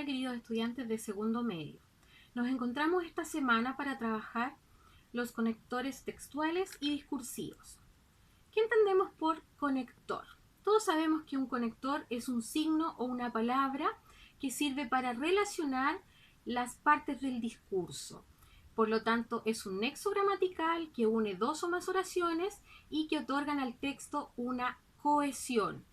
Hola queridos estudiantes de segundo medio. Nos encontramos esta semana para trabajar los conectores textuales y discursivos. ¿Qué entendemos por conector? Todos sabemos que un conector es un signo o una palabra que sirve para relacionar las partes del discurso. Por lo tanto, es un nexo gramatical que une dos o más oraciones y que otorgan al texto una cohesión.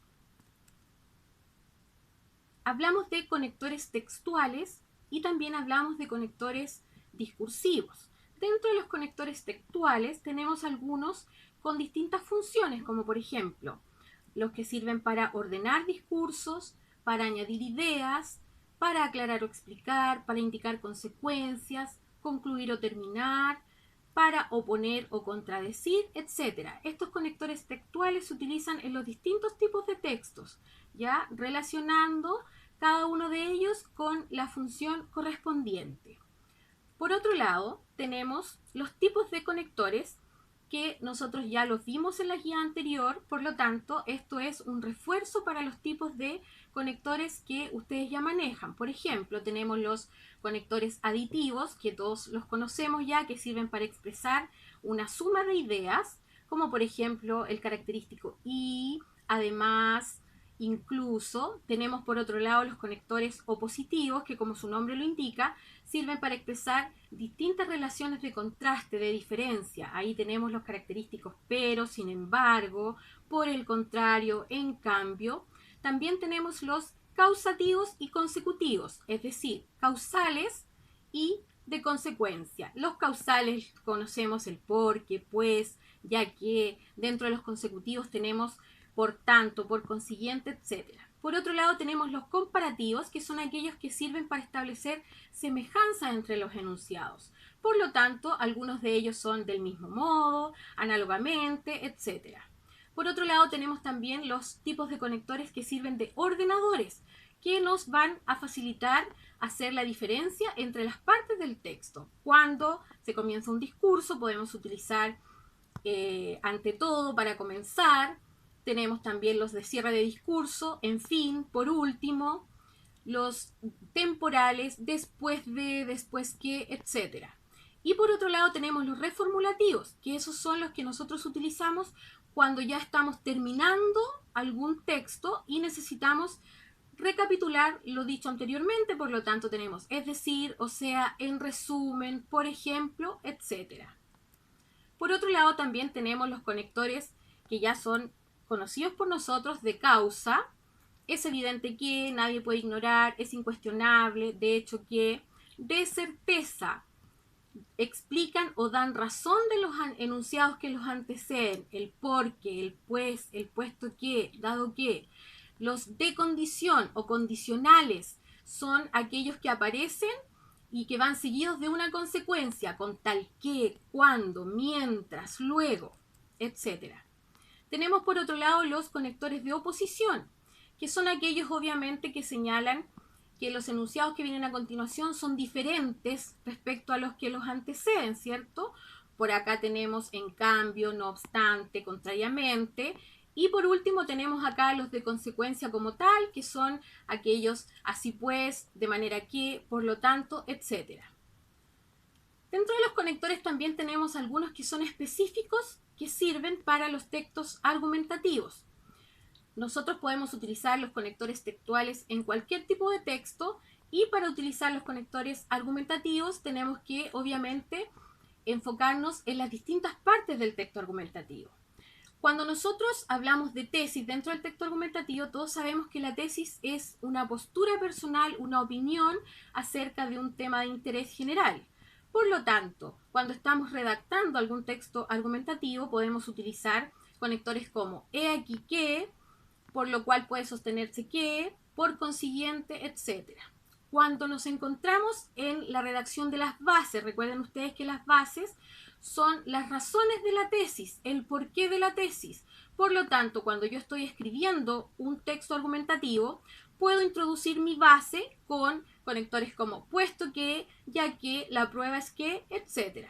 Hablamos de conectores textuales y también hablamos de conectores discursivos. Dentro de los conectores textuales tenemos algunos con distintas funciones, como por ejemplo, los que sirven para ordenar discursos, para añadir ideas, para aclarar o explicar, para indicar consecuencias, concluir o terminar, para oponer o contradecir, etc. Estos conectores textuales se utilizan en los distintos tipos de textos, ya relacionando cada uno de ellos con la función correspondiente. Por otro lado, tenemos los tipos de conectores que nosotros ya los vimos en la guía anterior, por lo tanto, esto es un refuerzo para los tipos de conectores que ustedes ya manejan. Por ejemplo, tenemos los conectores aditivos, que todos los conocemos ya, que sirven para expresar una suma de ideas, como por ejemplo el característico y, además, incluso. Tenemos por otro lado los conectores opositivos, que como su nombre lo indica, sirven para expresar distintas relaciones de contraste, de diferencia. Ahí tenemos los característicos pero, sin embargo, por el contrario, en cambio. También tenemos los causativos y consecutivos, es decir, causales y de consecuencia. Los causales conocemos el porque, pues, ya que. Dentro de los consecutivos tenemos por tanto, por consiguiente, etc. Por otro lado tenemos los comparativos, que son aquellos que sirven para establecer semejanza entre los enunciados. Por lo tanto, algunos de ellos son del mismo modo, análogamente, etc. Por otro lado tenemos también los tipos de conectores que sirven de ordenadores, que nos van a facilitar hacer la diferencia entre las partes del texto. Cuando se comienza un discurso podemos utilizar ante todo para comenzar. Tenemos también los de cierre de discurso, en fin, por último, los temporales, después de, después que, etc. Y por otro lado tenemos los reformulativos, que esos son los que nosotros utilizamos cuando ya estamos terminando algún texto y necesitamos recapitular lo dicho anteriormente. Por lo tanto tenemos es decir, o sea, en resumen, por ejemplo, etc. Por otro lado también tenemos los conectores que ya son conocidos por nosotros de causa. Es evidente que, nadie puede ignorar, es incuestionable, de hecho que, de certeza, explican o dan razón de los enunciados que los anteceden, el porque, el pues, el puesto que, dado que. Los de condición o condicionales son aquellos que aparecen y que van seguidos de una consecuencia, con tal que, cuando, mientras, luego, etc. Tenemos por otro lado los conectores de oposición, que son aquellos obviamente que señalan que los enunciados que vienen a continuación son diferentes respecto a los que los anteceden, ¿cierto? Por acá tenemos en cambio, no obstante, contrariamente. Y por último tenemos acá los de consecuencia como tal, que son aquellos así pues, de manera que, por lo tanto, etc. Dentro de los conectores también tenemos algunos que son específicos, que sirven para los textos argumentativos. Nosotros podemos utilizar los conectores textuales en cualquier tipo de texto, y para utilizar los conectores argumentativos tenemos que obviamente enfocarnos en las distintas partes del texto argumentativo. Cuando nosotros hablamos de tesis dentro del texto argumentativo, todos sabemos que la tesis es una postura personal, una opinión acerca de un tema de interés general. Por lo tanto, cuando estamos redactando algún texto argumentativo, podemos utilizar conectores como he aquí que, por lo cual puede sostenerse que, por consiguiente, etc. Cuando nos encontramos en la redacción de las bases, recuerden ustedes que las bases son las razones de la tesis, el porqué de la tesis. Por lo tanto, cuando yo estoy escribiendo un texto argumentativo, puedo introducir mi base con conectores como puesto que, ya que, la prueba es que, etc.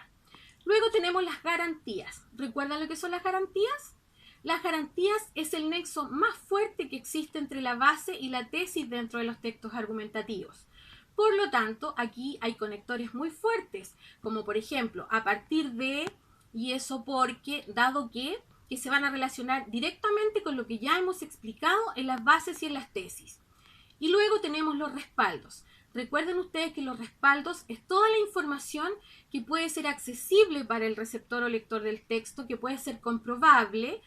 Luego tenemos las garantías. ¿Recuerdan lo que son las garantías? Las garantías es el nexo más fuerte que existe entre la base y la tesis dentro de los textos argumentativos. Por lo tanto, aquí hay conectores muy fuertes, como por ejemplo, a partir de, y eso porque, dado que se van a relacionar directamente con lo que ya hemos explicado en las bases y en las tesis. Y luego tenemos los respaldos. Recuerden ustedes que los respaldos es toda la información que puede ser accesible para el receptor o lector del texto, que puede ser comprobable.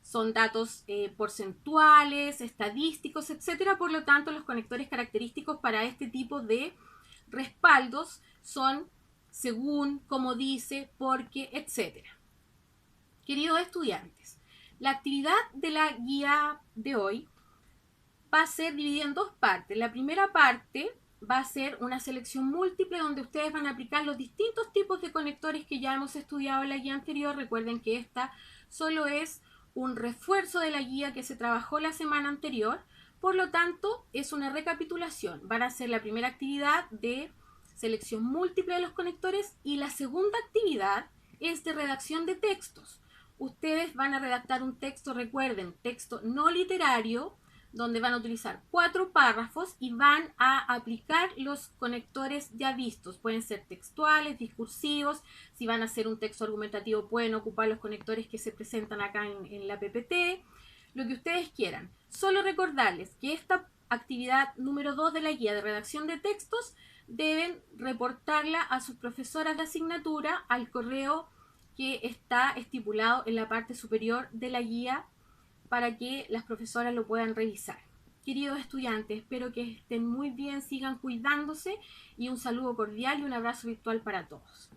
Son datos porcentuales, estadísticos, etc. Por lo tanto, los conectores característicos para este tipo de respaldos son según, como dice, porque, etc. Queridos estudiantes, la actividad de la guía de hoy va a ser dividida en dos partes. La primera parte va a ser una selección múltiple donde ustedes van a aplicar los distintos tipos de conectores que ya hemos estudiado en la guía anterior. Recuerden que esta solo es un refuerzo de la guía que se trabajó la semana anterior. Por lo tanto, es una recapitulación. Van a hacer la primera actividad de selección múltiple de los conectores y la segunda actividad es de redacción de textos. Ustedes van a redactar un texto, recuerden, texto no literario, donde van a utilizar 4 párrafos y van a aplicar los conectores ya vistos. Pueden ser textuales, discursivos. Si van a hacer un texto argumentativo, pueden ocupar los conectores que se presentan acá en la PPT. Lo que ustedes quieran. Solo recordarles que esta actividad número 2 de la guía de redacción de textos deben reportarla a sus profesoras de asignatura al correo que está estipulado en la parte superior de la guía para que las profesoras lo puedan revisar. Queridos estudiantes, espero que estén muy bien, sigan cuidándose y un saludo cordial y un abrazo virtual para todos.